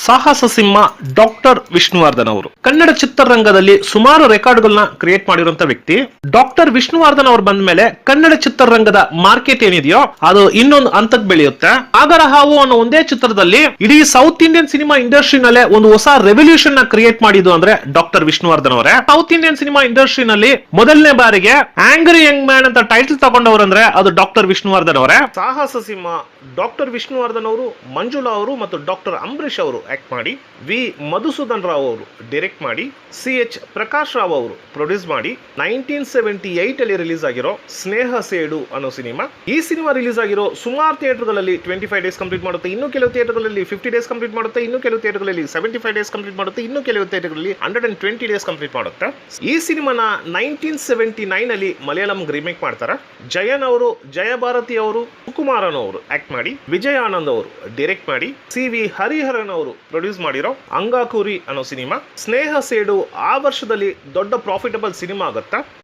ಸಾಹಸ ಸಿಂಹ ಡಾಕ್ಟರ್ ವಿಷ್ಣುವರ್ಧನ್ ಅವರು ಕನ್ನಡ ಚಿತ್ರರಂಗದಲ್ಲಿ ಸುಮಾರು ರೆಕಾರ್ಡ್ಗಳನ್ನ ಕ್ರಿಯೇಟ್ ಮಾಡಿರುವಂತ ವ್ಯಕ್ತಿ. ಡಾಕ್ಟರ್ ವಿಷ್ಣುವರ್ಧನ್ ಅವರು ಬಂದ ಮೇಲೆ ಕನ್ನಡ ಚಿತ್ರರಂಗದ ಮಾರ್ಕೆಟ್ ಏನಿದೆಯೋ ಅದು ಇನ್ನೊಂದು ಹಂತಕ್ಕೆ ಬೆಳೆಯುತ್ತೆ. ಆಗರ ಹಾವು ಅನ್ನೋ ಒಂದೇ ಚಿತ್ರದಲ್ಲಿ ಇಡೀ ಸೌತ್ ಇಂಡಿಯನ್ ಸಿನಿಮಾ ಇಂಡಸ್ಟ್ರಿನಲ್ಲೇ ಒಂದು ಹೊಸ ರೆವಲ್ಯೂಷನ್ ನ ಕ್ರಿಯೇಟ್ ಮಾಡಿದ್ದು ಅಂದ್ರೆ ಡಾಕ್ಟರ್ ವಿಷ್ಣುವರ್ಧನ್ ಅವರೇ. ಸೌತ್ ಇಂಡಿಯನ್ ಸಿನಿಮಾ ಇಂಡಸ್ಟ್ರಿನಲ್ಲಿ ಮೊದಲನೇ ಬಾರಿಗೆ ಆಂಗ್ರಿ ಯಂಗ್ ಮ್ಯಾನ್ ಅಂತ ಟೈಟಲ್ ತಗೊಂಡವರು ಅಂದ್ರೆ ಅದು ಡಾಕ್ಟರ್ ವಿಷ್ಣುವರ್ಧನ್ ಅವರೇ. ಸಾಹಸ ಸಿಂಹ ಡಾಕ್ಟರ್ ವಿಷ್ಣುವರ್ಧನ್ ಅವರು, ಮಂಜುಳಾ ಅವರು ಮತ್ತು ಡಾಕ್ಟರ್ ಅಂಬರೀಶ್ ಅವರು ಆಕ್ಟ್ ಮಾಡಿ, ವಿ ಮಧುಸೂದನ್ ರಾವ್ ಅವರು ಡೈರೆಕ್ಟ್ ಮಾಡಿ, CH ಪ್ರಕಾಶ್ ರಾವ್ ಅವರು ಪ್ರೊಡ್ಯೂಸ್ ಮಾಡಿ 1978 ಅಲ್ಲಿ ರಿಲೀಸ್ ಆಗಿರೋ ಸ್ನೇಹ ಸೇಡು ಅನ್ನೋ ಸಿನಿಮಾ. ಈ ಸಿನಿಮಾ ರಿಲೀಸ್ ಆಗಿರೋ ಸುಮಾರು ಥಿಯೇಟರ್ಗಳಲ್ಲಿ 25 ಡೇಸ್ ಕಂಪ್ಲೀಟ್ ಮಾಡುತ್ತೆ, ಇನ್ನು ಕೆಲವು ಥಿಯೇಟರ್ಗಳಲ್ಲಿ 50 ಡೇಸ್ ಕಂಪ್ಲೀಟ್ ಮಾಡುತ್ತೆ, ಇನ್ನು ಕೆಲವು ಥಿಯೇಟರ್ಗಳಲ್ಲಿ 75 ಡೇಸ್ ಕಂಪ್ಲೀಟ್ ಮಾಡುತ್ತೆ, ಇನ್ನು ಕೆಲವು ಥಿಯೇಟರ್ಗಳಲ್ಲಿ 120 ಡೇಸ್ ಕಂಪ್ಲೀಟ್ ಮಾಡುತ್ತೆ. ಈ ಸಿನಿಮಾನ 1979 ಅಲ್ಲಿ ಮಲಯಾಳಂ ರೀಮೇಕ್ ಮಾಡ್ತಾರೆ. ಜಯನ್ ಅವರು, ಜಯಭಾರತಿ ಅವರು, ಸುಕುಮಾರನ್ ಅವರು ಆಕ್ಟ್ ಮಾಡಿ, ವಿಜಯ ಆನಂದ್ ಅವರು ಡೈರೆಕ್ಟ್ ಮಾಡಿ, CV ಹರಿಹರನ್ ಅವರು ಪ್ರೊಡ್ಯೂಸ್ ಮಾಡಿರೋ ಅಂಗಾಕೂರಿ ಅನ್ನೋ ಸಿನಿಮಾ. ಸ್ನೇಹ ಸೇಡು ಆ ವರ್ಷದಲ್ಲಿ ದೊಡ್ಡ ಪ್ರಾಫಿಟಬಲ್ ಸಿನಿಮಾ ಆಗುತ್ತೆ.